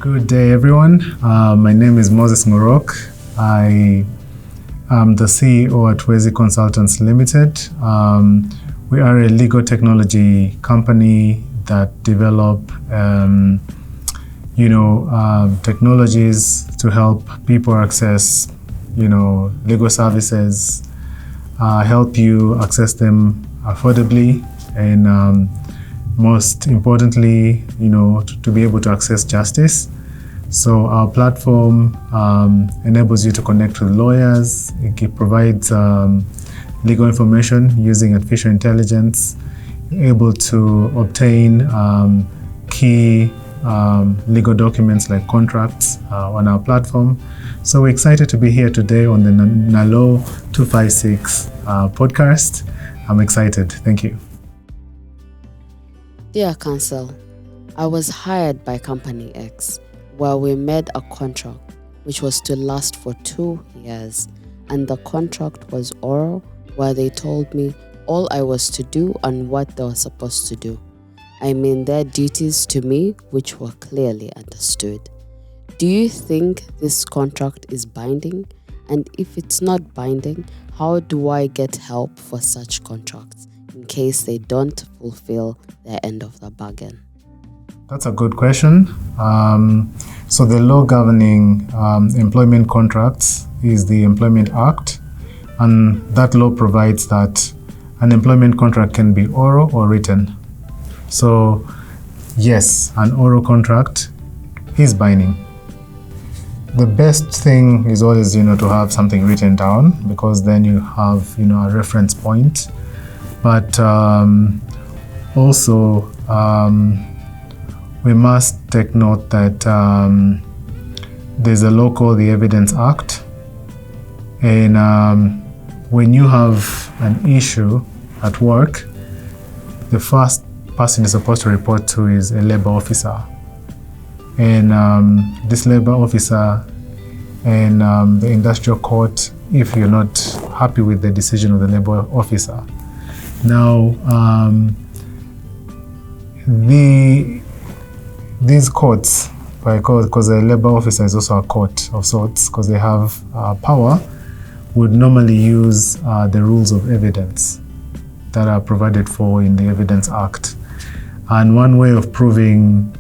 Good day, everyone. My name is Moses Ngorok. I am the CEO at Wezi Consultants Limited. We are a legal technology company that develop, technologies to help people access, legal services, help you access them affordably, and most importantly, to be able to access justice. So our platform enables you to connect with lawyers. It provides legal information using artificial intelligence. You're able to obtain key legal documents like contracts on our platform. So we're excited to be here today on the NALO 256 podcast. I'm excited. Thank you. Dear Counsel, I was hired by Company X, where we made a contract which was to last for 2 years, and the contract was oral, where they told me all I was to do and what they were supposed to do. I mean, their duties to me, which were clearly understood. Do you think this contract is binding? And if it's not binding, how do I get help for such contracts in case they don't fulfill their end of the bargain? That's a good question. So the law governing employment contracts is the Employment Act, and that law provides that an employment contract can be oral or written. So yes, an oral contract is binding. The best thing is always, to have something written down, because then you have, a reference point. But also, we must take note that there's a law called the Evidence Act. And when you have an issue at work, the first person you're supposed to report to is a labor officer. And this labor officer and the industrial court, if you're not happy with the decision of the labor officer. Now, these courts, because a labor officer is also a court of sorts, because they have power, would normally use the rules of evidence that are provided for in the Evidence Act. And one way of proving,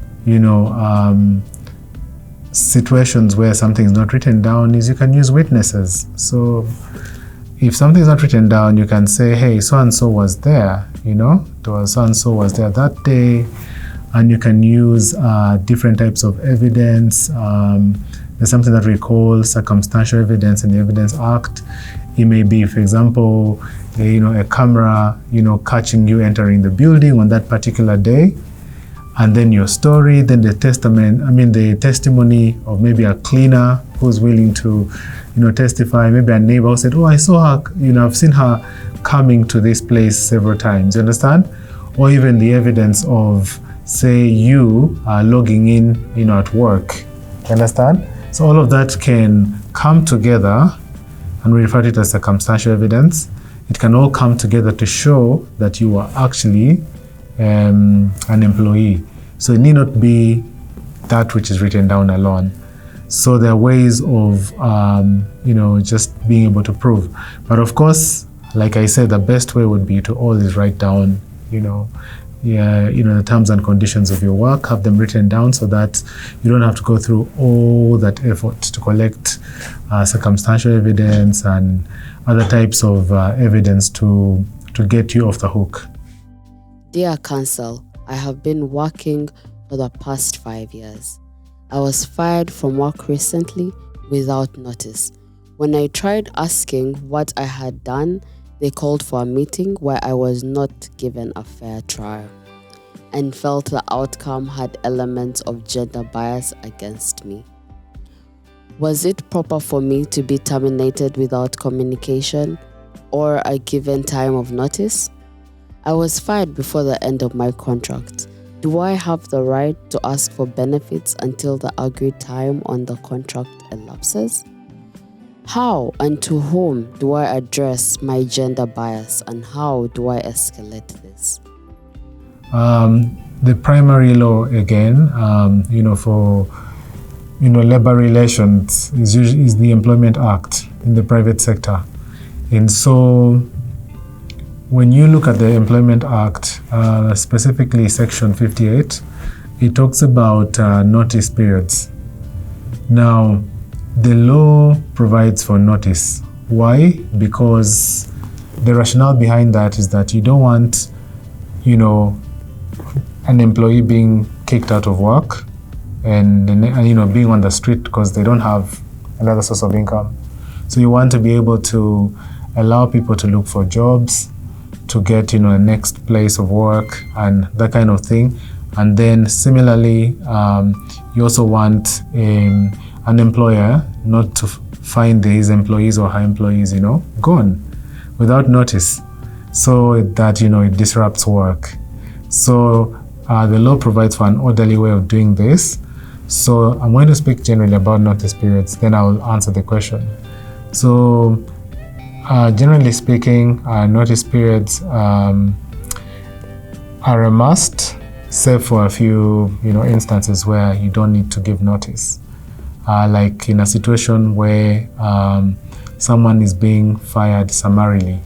situations where something is not written down is you can use witnesses. So if something is not written down, you can say, hey, so-and-so was there, so-and-so was there that day, and you can use different types of evidence. There's something that we call circumstantial evidence in the Evidence Act. It may be, for example, a camera, catching you entering the building on that particular day, and then your story, then the testimony of maybe a cleaner who's willing to, testify, maybe a neighbor who said, I saw her, I've seen her coming to this place several times, you understand? Or even the evidence of, say, you logging in, at work, you understand? So all of that can come together, and we refer to it as circumstantial evidence. It can all come together to show that you are actually an employee. So it need not be that which is written down alone. So there are ways of, just being able to prove. But of course, like I said, the best way would be to always write down, the terms and conditions of your work, have them written down so that you don't have to go through all that effort to collect circumstantial evidence and other types of evidence to get you off the hook. Dear Counsel, I have been working for the past 5 years. I was fired from work recently without notice. When I tried asking what I had done, they called for a meeting where I was not given a fair trial and felt the outcome had elements of gender bias against me. Was it proper for me to be terminated without communication or a given time of notice? I was fired before the end of my contract. Do I have the right to ask for benefits until the agreed time on the contract elapses? How and to whom do I address my gender bias, and how do I escalate this? The primary law, again, for labor relations is the Employment Act in the private sector. And so when you look at the Employment Act, specifically Section 58, it talks about notice periods. Now, the law provides for notice. Why? Because the rationale behind that is that you don't want, an employee being kicked out of work and being on the street because they don't have another source of income. So you want to be able to allow people to look for jobs, to get a next place of work and that kind of thing. And then similarly, you also want an employer not to find his employees or her employees, gone without notice, so that it disrupts work. So the law provides for an orderly way of doing this. So I'm going to speak generally about notice periods, then I'll answer the question. So generally speaking, notice periods are a must, save for a few instances where you don't need to give notice. Like in a situation where someone is being fired summarily,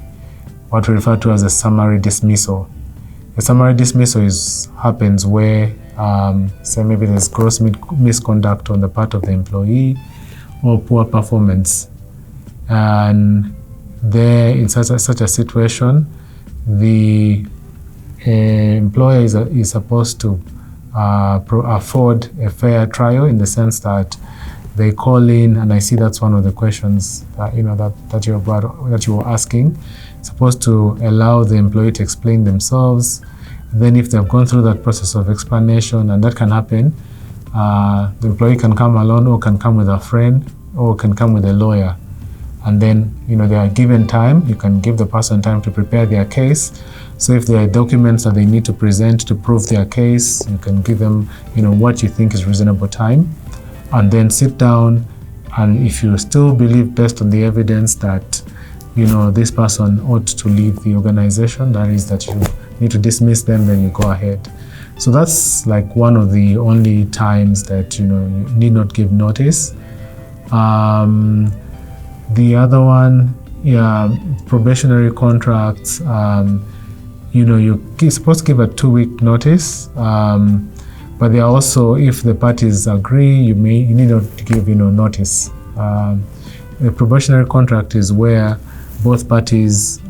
what we refer to as a summary dismissal. A summary dismissal happens where, say maybe there's gross misconduct on the part of the employee or poor performance. And there, in such a situation, the employer is supposed to afford a fair trial, in the sense that they call in, and I see that's one of the questions that you were asking. Supposed to allow the employee to explain themselves. Then if they've gone through that process of explanation, and that can happen, the employee can come alone, or can come with a friend, or can come with a lawyer. And then, they are given time. You can give the person time to prepare their case. So if there are documents that they need to present to prove their case, you can give them, what you think is reasonable time. And then sit down, and if you still believe, based on the evidence, that this person ought to leave the organization, that is, that you need to dismiss them, then you go ahead. So that's like one of the only times that you need not give notice. The other one, probationary contracts. You're supposed to give a 2-week notice. But there are also, if the parties agree, you need not to give notice. A probationary contract is where both parties,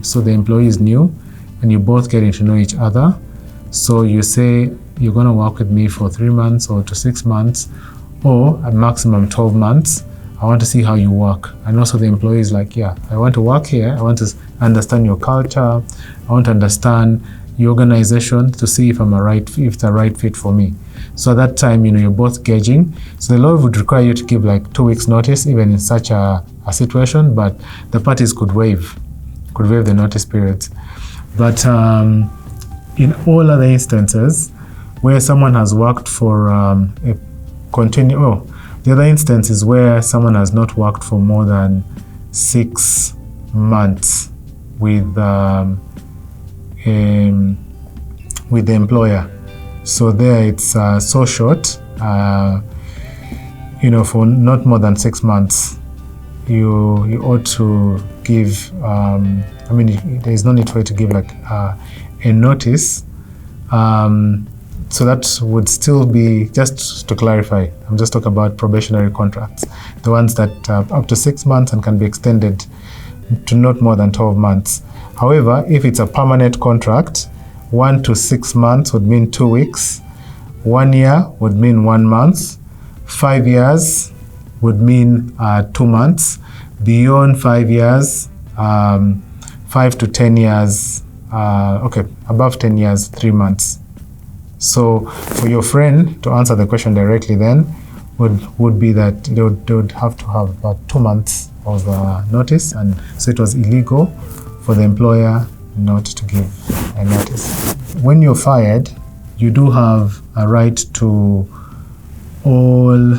so the employee is new, and you both getting to know each other. So you say you're going to work with me for 3 months or to 6 months, or at maximum 12 months. I want to see how you work. And also the employee is like, yeah, I want to work here. I want to understand your culture. I want to understand your organization to see if it's the right fit for me. So at that time, you're both gauging. So the law would require you to give like 2 weeks notice, even in such a situation, but the parties could waive the notice periods. But in all other instances where someone has worked for the other instance is where someone has not worked for more than 6 months with the employer. So there it's so short, for not more than 6 months, you ought to give, there is no need for you to give like a notice. So that would still be, just to clarify, I'm just talking about probationary contracts, the ones that up to 6 months and can be extended to not more than 12 months. However, if it's a permanent contract, 1 to 6 months would mean 2 weeks, 1 year would mean 1 month, 5 years would mean 2 months, beyond 5 years, 5 to 10 years, above 10 years, 3 months. So for your friend, to answer the question directly then, would be that they would have to have about 2 months of notice, and so it was illegal for the employer not to give a notice. When you're fired, you do have a right to all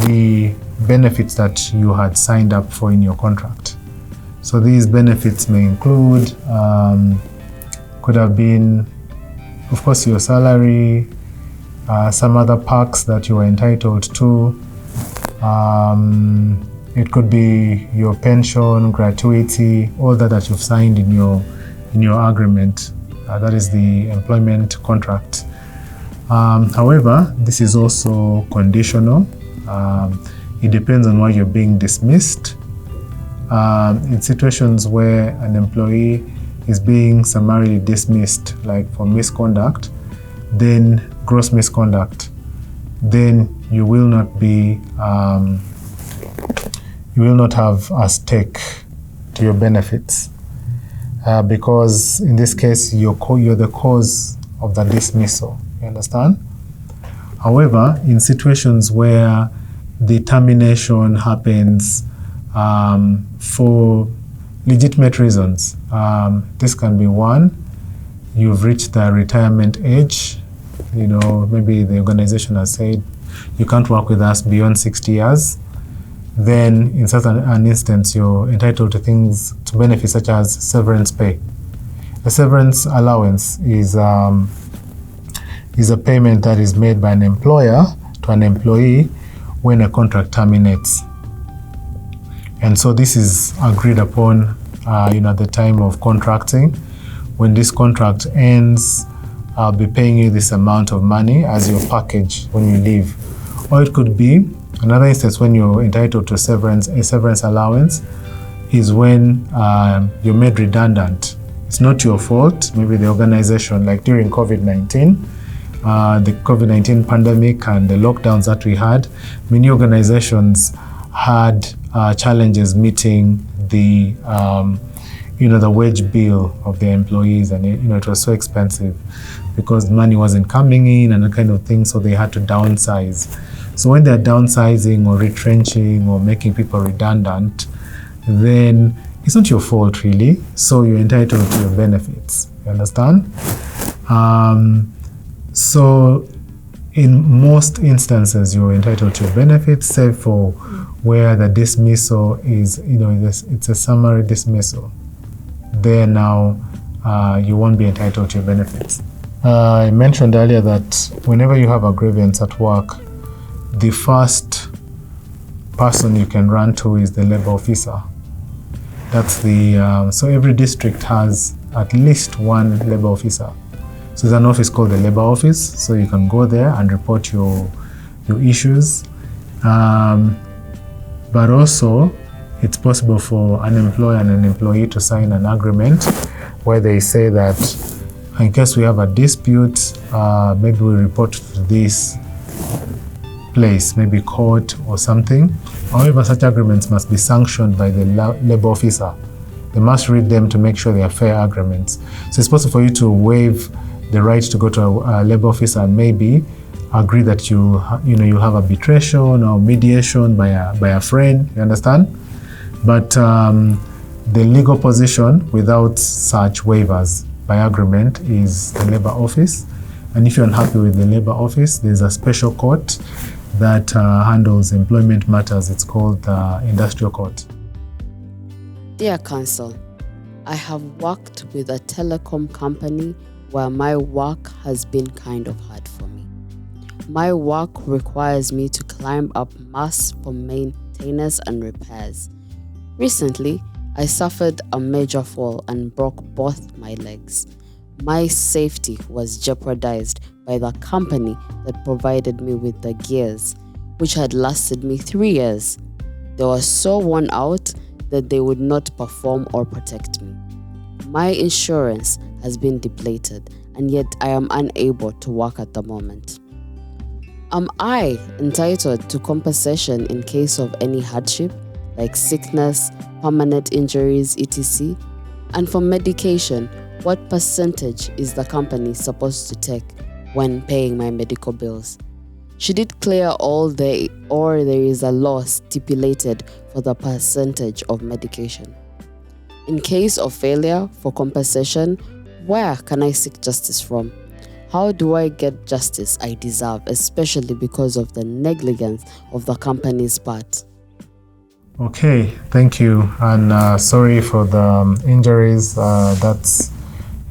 the benefits that you had signed up for in your contract. So these benefits may include, could have been, of course, your salary, some other perks that you are entitled to. It could be your pension, gratuity, all that you've signed in your agreement. That is the employment contract. However, this is also conditional. It depends on why you're being dismissed. In situations where an employee is being summarily dismissed, like for misconduct, then gross misconduct, then you will not have a stake to your benefits, because in this case you're the cause of the dismissal. You understand? However, in situations where the termination happens for legitimate reasons, this can be one, you've reached the retirement age. Maybe the organization has said you can't work with us beyond 60 years. Then in such an instance, you're entitled to benefits such as severance pay. A severance allowance is a payment that is made by an employer to an employee when a contract terminates. And so this is agreed upon at the time of contracting. When this contract ends, I'll be paying you this amount of money as your package when you leave. Or it could be another instance when you're entitled to a severance allowance is when you're made redundant. It's not your fault. Maybe the organization, like during COVID-19, the COVID-19 pandemic and the lockdowns that we had, many organizations had challenges meeting the wage bill of their employees, and it was so expensive because money wasn't coming in and that kind of thing, so they had to downsize. So when they're downsizing or retrenching or making people redundant, then it's not your fault really, so you're entitled to your benefits. You understand? So in most instances, you're entitled to your benefits, save for where the dismissal is, it's a summary dismissal. There now, you won't be entitled to your benefits. I mentioned earlier that whenever you have a grievance at work, the first person you can run to is the labor officer. That's so every district has at least one labor officer. So there's an office called the labor office, so you can go there and report your issues. But also, it's possible for an employer and an employee to sign an agreement where they say that in case we have a dispute, maybe we report to this place, maybe court or something. However, such agreements must be sanctioned by the labor officer. They must read them to make sure they are fair agreements. So it's possible for you to waive the right to go to a labor officer and maybe agree that you have arbitration or mediation by a friend. You understand? But the legal position without such waivers by agreement is the labor office. And if you're unhappy with the labor office, there's a special court that handles employment matters. It's called the industrial court. Dear Counsel, I have worked with a telecom company where my work has been kind of hard for me. My work requires me to climb up masts for maintenance and repairs. Recently, I suffered a major fall and broke both my legs. My safety was jeopardized by the company that provided me with the gears, which had lasted me 3 years. They were so worn out that they would not perform or protect me. My insurance has been depleted, and yet I am unable to work at the moment. Am I entitled to compensation in case of any hardship, like sickness, permanent injuries, etc.? And for medication, what percentage is the company supposed to take when paying my medical bills? Should it clear all or there is a law stipulated for the percentage of medication? In case of failure for compensation, where can I seek justice from? How do I get justice I deserve, especially because of the negligence of the company's part? Okay, thank you. And sorry for the injuries.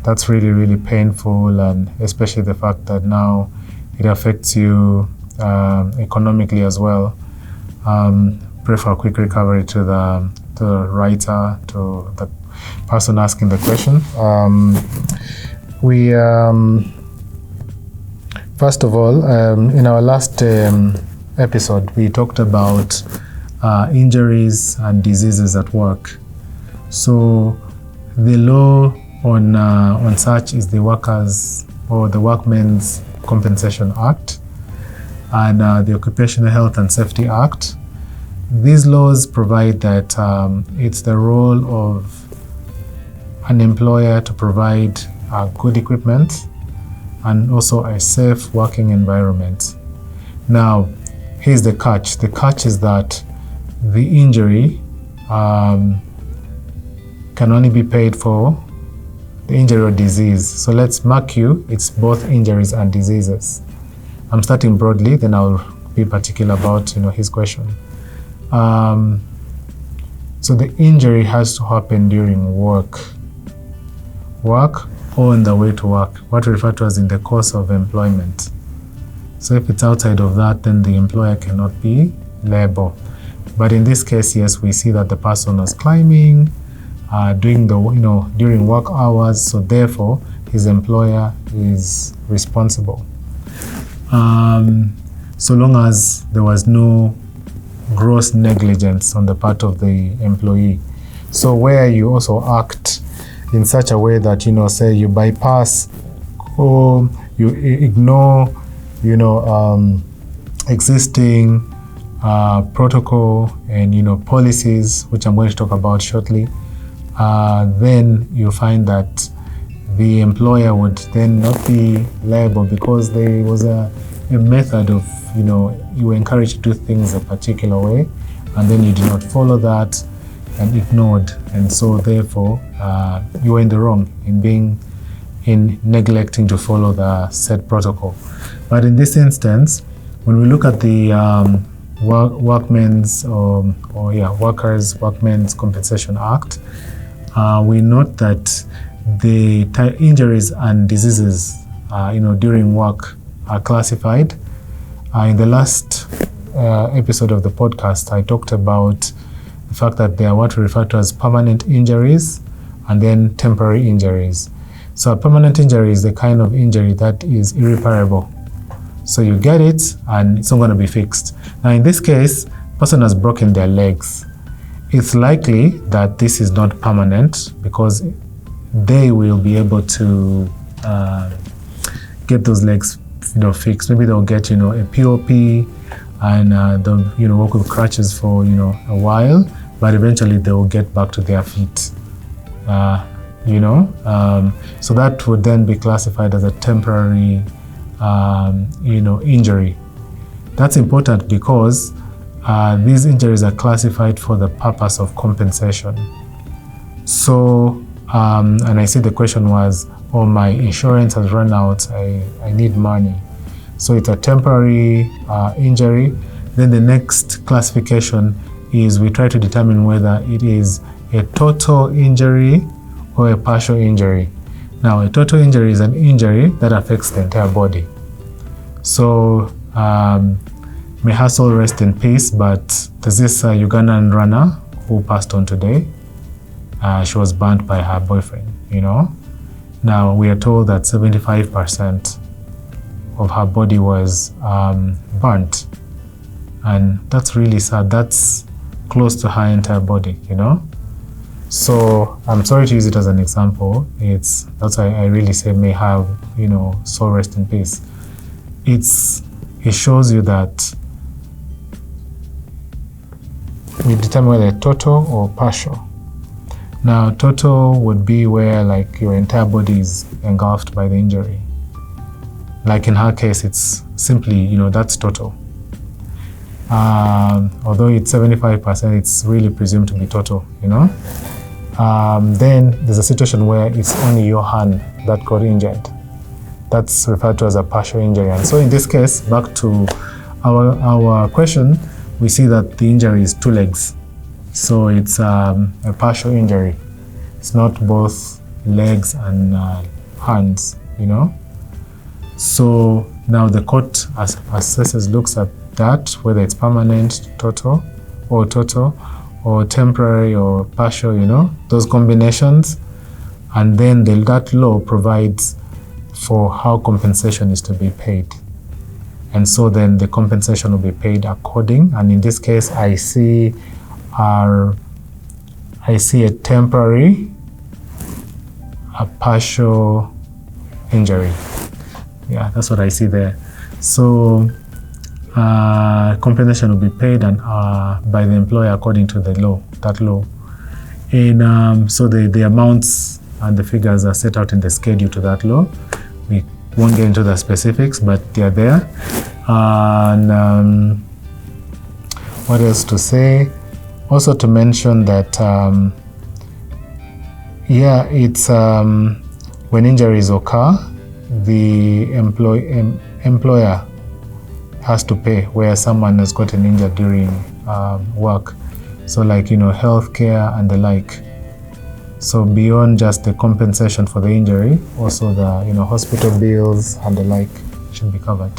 That's really, really painful, and especially the fact that now it affects you economically as well. Pray for a quick recovery to the writer, to the person asking the question. First of all, in our last episode, we talked about injuries and diseases at work. So the law on such is the Workers' or the Workmen's Compensation Act and the Occupational Health and Safety Act. These laws provide that it's the role of an employer to provide good equipment and also a safe working environment. Now, here's the catch. The catch is that the injury can only be paid for the injury or disease. So let's mark you, it's both injuries and diseases. I'm starting broadly, then I'll be particular about his question. So the injury has to happen during work or on the way to work, what we refer to as in the course of employment. So if it's outside of that, then the employer cannot be liable. But in this case, yes, we see that the person was climbing during work hours, so therefore his employer is responsible. So long as there was no gross negligence on the part of the employee. So where you also act in such a way that, say you bypass or you ignore, existing protocol and, policies, which I'm going to talk about shortly, then you find that the employer would then not be liable because there was a method of, you were encouraged to do things a particular way, and then you did not follow that and ignored, and so therefore you were in the wrong in neglecting to follow the set protocol. But in this instance, when we look at the Workmen's Compensation Act, we note that the injuries and diseases during work are classified. In the last episode of the podcast, I talked about the fact that they are what we refer to as permanent injuries and then temporary injuries. So a permanent injury is the kind of injury that is irreparable. So you get it and it's not going to be fixed. Now in this case, the person has broken their legs. It's likely that this is not permanent because they will be able to get those legs fixed. Maybe they'll get a POP and they'll work with crutches for a while, but eventually they will get back to their feet. So that would then be classified as a temporary injury. That's important because these injuries are classified for the purpose of compensation. So, and I see the question was, my insurance has run out, I need money. So it's a temporary injury. Then the next classification is we try to determine whether it is a total injury or a partial injury. Now, a total injury is an injury that affects the entire body. So, may her soul rest in peace, but there's this Ugandan runner who passed on today. She was burnt by her boyfriend, Now, we are told that 75% of her body was burnt. And that's really sad. That's close to her entire body, So I'm sorry to use it as an example. That's why I really say may have, soul rest in peace. It shows you that we determine whether total or partial. Now, total would be where your entire body is engulfed by the injury. Like in her case, it's simply, that's total. Although it's 75%, it's really presumed to be total, Then there's a situation where it's only your hand that got injured. That's referred to as a partial injury. And so in this case, back to our question, we see that the injury is two legs. So it's a partial injury. It's not both legs and hands, So Now the court assesses, looks at that, whether it's permanent, total, or temporary or partial, those combinations. And then that law provides for how compensation is to be paid. And so then the compensation will be paid according. And in this case, I see a temporary, a partial injury. Yeah, that's what I see there. So compensation will be paid and by the employer according to the law, that law. And so the amounts and the figures are set out in the schedule to that law. We won't get into the specifics, but they are there. And what else to say? Also to mention that, it's when injuries occur, the employer has to pay where someone has gotten injured during work. So like, healthcare and the like. So beyond just the compensation for the injury, also the, hospital bills and the like should be covered.